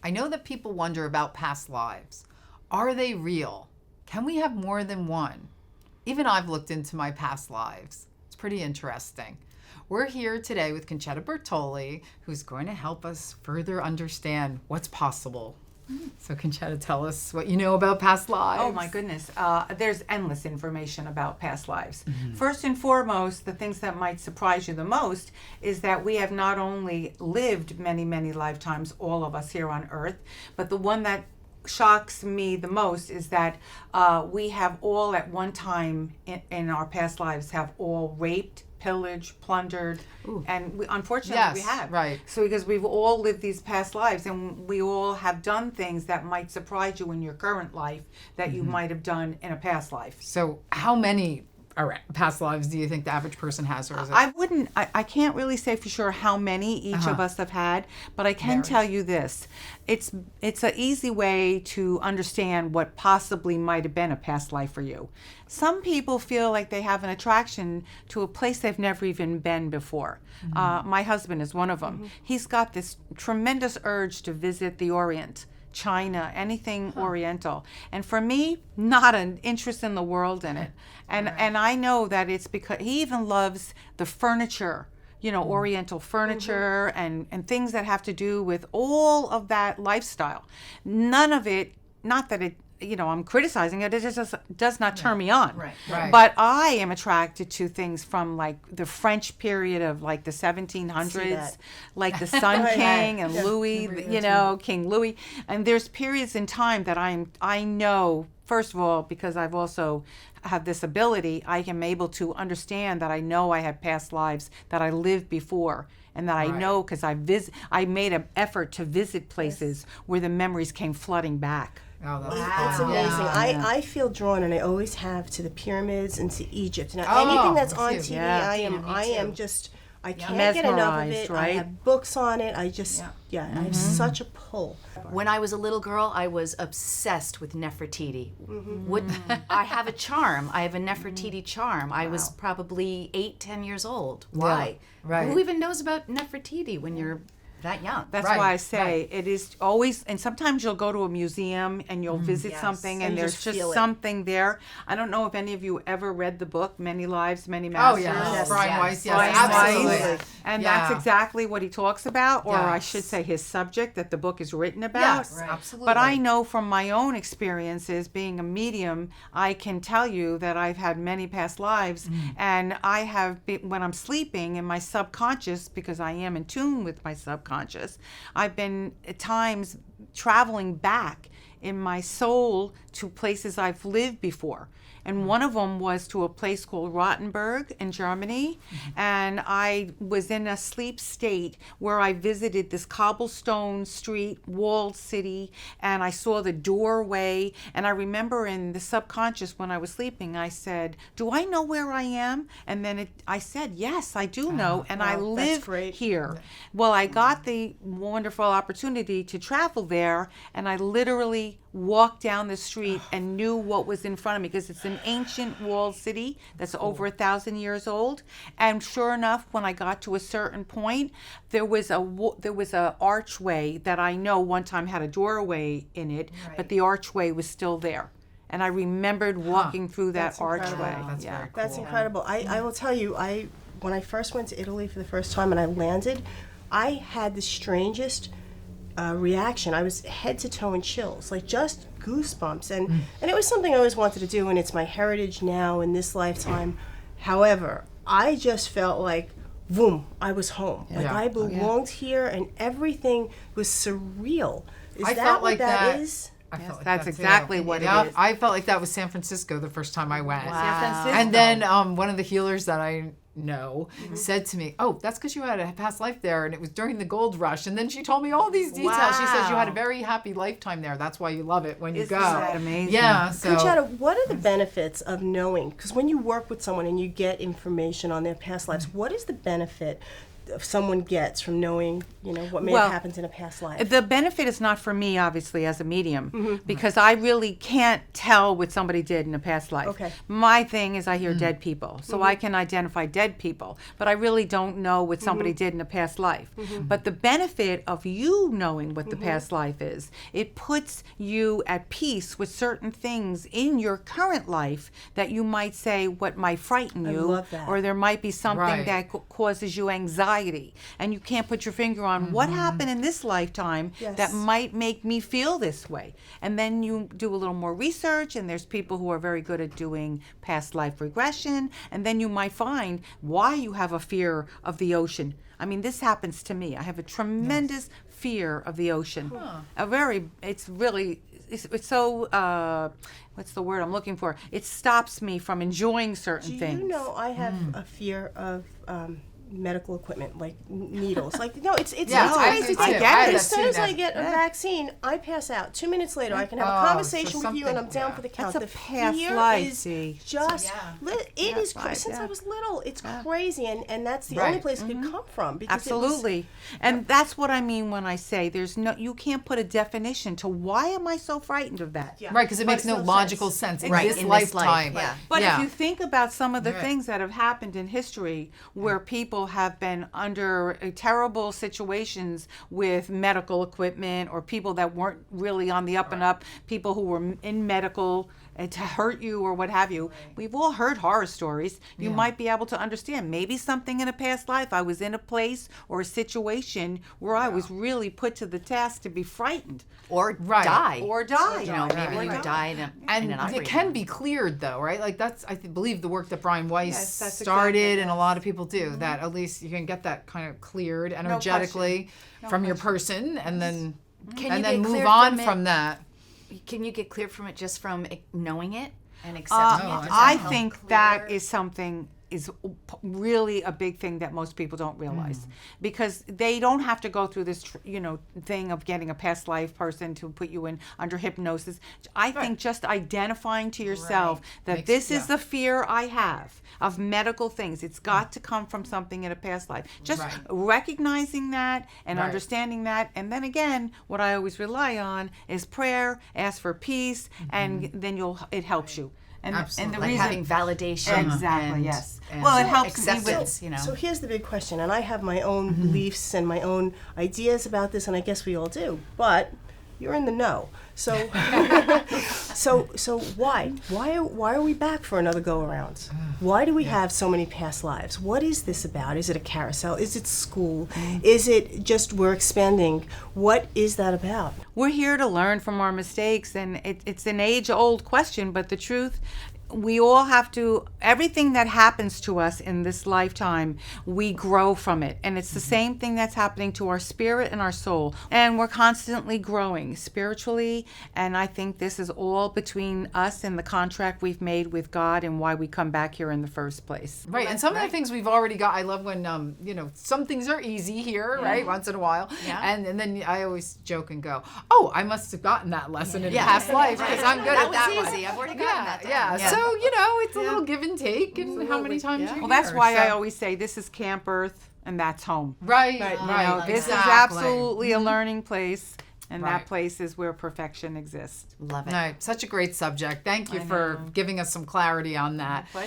I know that people wonder about past lives. Are they real? Can we have more than one? Even I've looked into my past lives. It's pretty interesting. We're here today with Concetta Bertoli, who's going to help us further understand what's possible. So Concetta, tell us what you know about past lives. Oh my goodness. There's endless information about past lives. First and foremost, the things that might surprise you the most is that we have not only lived many, many lifetimes, all of us here on Earth, but the one that shocks me the most is that we have all at one time in our past lives have all raped, pillaged, plundered, and unfortunately we have. Right. So because we've all lived these past lives and we all have done things that might surprise you in your current life that you might have done in a past life. So how many past lives do you think the average person has? Or is it... I can't really say for sure how many each of us have had, but I can tell you this. It's an easy way to understand what possibly might have been a past life for you. Some people feel like they have an attraction to a place they've never even been before. My husband is one of them. He's got this tremendous urge to visit the Orient, China, anything Oriental. And for me, not an interest in the world in it. And I know that it's because he even loves the furniture, Oriental furniture and things that have to do with all of that lifestyle. None of it, not that it, I'm criticizing it, it just does not turn me on. Right. But I am attracted to things from like the French period of like the 1700s, like the Sun King and Louis, King Louis. And there's periods in time that I know, first of all, because I've also have this ability, I am able to understand that I know I had past lives that I lived before. And that I know because I made an effort to visit places where the memories came flooding back. Oh, that's amazing. Yeah. I feel drawn, and I always have, to the pyramids and to Egypt. Now, anything that's on TV, I can't get enough of it. Right? I have books on it. I just, I have such a pull. When I was a little girl, I was obsessed with Nefertiti. I have a charm. I have a Nefertiti charm. I was probably 8-10 years old. Why? Right. Who even knows about Nefertiti when you're that young? That's why I say it is always, and sometimes you'll go to a museum and you'll visit something and there's just something there. I don't know if any of you ever read the book, Many Lives, Many Masters. Oh, yeah. Brian Weiss, yes. Brian Absolutely. Weiss. And that's exactly what he talks about, or I should say his subject that the book is written about. Yes, absolutely. But I know from my own experiences, being a medium, I can tell you that I've had many past lives, and I have been, when I'm sleeping in my subconscious, because I am in tune with my subconscious, I've been at times traveling back in my soul to places I've lived before. And one of them was to a place called Rottenburg in Germany. And I was in a sleep state where I visited this cobblestone street, walled city, and I saw the doorway. And I remember in the subconscious when I was sleeping, I said, do I know where I am? And then I said, yes, I do know. And I live here. Well, I got the wonderful opportunity to travel there, and I literally walked down the street and knew what was in front of me, because it's an ancient walled city that's over 1,000 years old. And sure enough, when I got to a certain point, there was a archway that I know one time had a doorway in it, but the archway was still there. And I remembered walking through that archway. That's very cool. That's incredible. I will tell you, when I first went to Italy for the first time and I landed, I had the strangest reaction. I was head to toe in chills, like just goosebumps, and it was something I always wanted to do, and it's my heritage now in this lifetime. However, I just felt like, boom, I was home. Like I belonged here, and everything was surreal. Is that what that is? I felt like That's that exactly too. what it is. I felt like that was San Francisco the first time I went. San Francisco. And then one of the healers that I know said to me, oh, that's because you had a past life there, and it was during the gold rush. And then she told me all these details. She says you had a very happy lifetime there. That's why you love it when you go. Isn't that amazing? Yeah. So, Concetta, what are the benefits of knowing? Because when you work with someone and you get information on their past lives, what is the benefit someone gets from knowing, what may Well, have happened in a past life? The benefit is not for me, obviously, as a medium, because I really can't tell what somebody did in a past life. Okay. My thing is I hear dead people, so I can identify dead people, but I really don't know what somebody did in a past life. But the benefit of you knowing what the past life is, it puts you at peace with certain things in your current life that you might say what might frighten you, love that. or there might be something Right. that causes you anxiety, and you can't put your finger on what happened in this lifetime Yes. that might make me feel this way. And then you do a little more research, and there's people who are very good at doing past life regression, and then you might find why you have a fear of the ocean. I mean, this happens to me. I have a tremendous fear of the ocean. It's so, what's the word I'm looking for? It stops me from enjoying certain Do things. you know I have a fear of medical equipment, like needles? Like, no, it's Yeah, it's I crazy do thing. too. I have As that soon too as I now. get a vaccine, I pass out. 2 minutes later, I can have Oh, a so conversation with you, and I'm something- down yeah. for the count. That's a The past fear life, is see. just it is Past life, since yeah. I was little. It's crazy, and that's the Right. only place it could come from. Because Absolutely. And that's what I mean when I say you can't put a definition to why am I so frightened of that. Yeah. Right, because it But makes it's no no logical sense. sense in Right, this in this lifetime. life, yeah. But yeah. if you think about some of the Right. things that have happened in history where people have been under terrible situations with medical equipment, or people that weren't really on the up and up, people who were in medical to hurt you or what have you. We've all heard horror stories. You might be able to understand maybe something in a past life. I was in a place or a situation where I was really put to the task to be frightened Or Right. die. or die. Maybe you died in And an it operating can room. be cleared, though, right? Like believe the work that Brian Weiss Yes, that's started, exactly, and a yes. lot of people do. That at least you can get that kind of cleared energetically from your person, and then Can and you then get move cleared on it? from that. Can you get cleared from it just from knowing it and accepting it? Does that I help? think that is something is really a big thing that most people don't realize, because they don't have to go through this thing of getting a past life person to put you in under hypnosis. I think just identifying to yourself that Makes- this is yeah. the fear I have of medical things. It's got to come from something in a past life. Just Right. recognizing that and Right. understanding that, and then again, what I always rely on is prayer. Ask for peace, and then it helps you. And Absolutely. the like reason having validation. Exactly, and- yes. and Well, it helps me with- acceptance. So here's the big question, and I have my own beliefs and my own ideas about this, and I guess we all do. But you're in the know, so so why are we back for another go around? Why do we have so many past lives? What is this about? Is it a carousel? Is it school? Is it just we're expanding? What is that about? We're here to learn from our mistakes, and it's an age-old question, but the truth, we all have to, everything that happens to us in this lifetime, we grow from it. And it's the same thing that's happening to our spirit and our soul. And we're constantly growing spiritually. And I think this is all between us and the contract we've made with God and why we come back here in the first place. Right, and some of the things we've already got. I love when some things are easy here, right? Once in a while, Yeah. and then I always joke and go, "Oh, I must have gotten that lesson in Yeah. past life because I'm good That at that was one." easy. I've already gotten that. Yeah. So it's a little give and take, and how many times you're Well, that's here, why I so- always say this is Camp Earth and that's home. Right, Right. right. You know, This exactly. is absolutely a learning place, and Right. that place is where perfection exists. Love it. Right, such a great subject. Thank you for giving us some clarity on that.